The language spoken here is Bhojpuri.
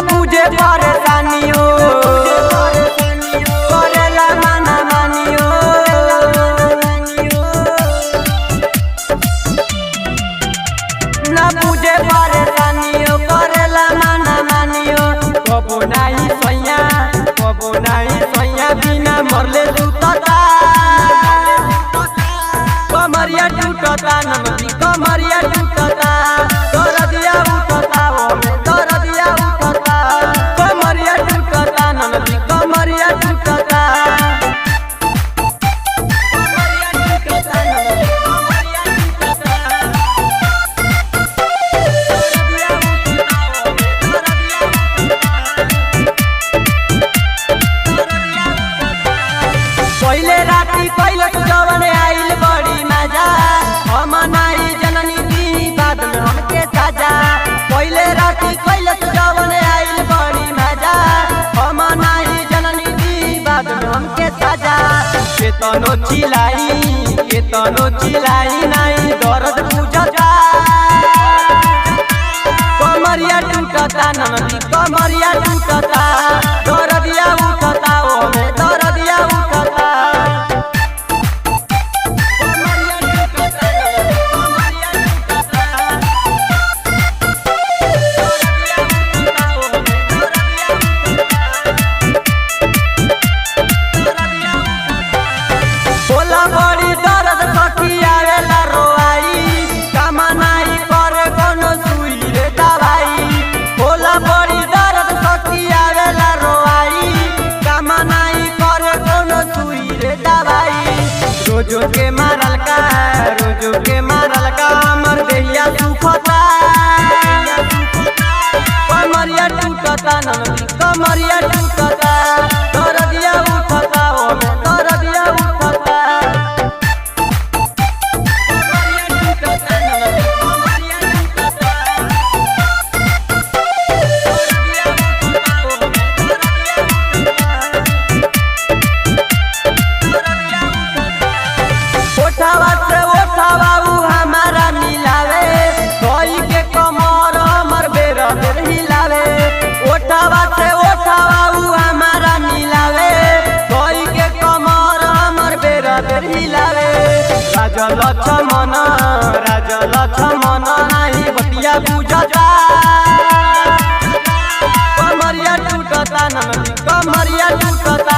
बुझे परेशानियों करेला माना मानियो ना बुझे परेशानियों करेला माना मानियो कबो नहीं सैया बिना मरले सुतता कमरिया टूटता नमदी कमरिया टूटता दरदिया उठता दरदिया उठता कमरिया टूटता नमदी कमरिया टूटता पहले राती पहले जवन आइल बड़ी मजा हम नाई जननी दी बाद में हमके ताजा पहले राती पहले जवन आइल बड़ी मजा हम नाई जननी दी बाद में हमके ताजा केतनो चिलाई नहीं दर्द बुझता कमरिया टूटता नमदी कमरिया टूटता दरदिया उठता ओमे दरदिया उठता बोला बड़ी दर्द सखी आवेला रोआई कामा नहीं करे कोनो सुई रे दवाई बोला बड़ी दर्द सखी आवेला रोआई कामा नहीं करे कोनो सुई रे दवाई रोजो के मारल का हमर देहिया सुखता कमरिया टूटता नमदी कमरिया टूटता दरदिया उठता ओमे दरदिया उठता ओठावा उ हमारा मिलावे कोई के कमर हमर बेर हिलावे ओठावा उ हमारा मिलावे कोई के कमर हमर बेर हिलावे राजा लक्ष्मण नहीं बतिया बुझता कमरिया टूटता नमदी कमरिया टूटता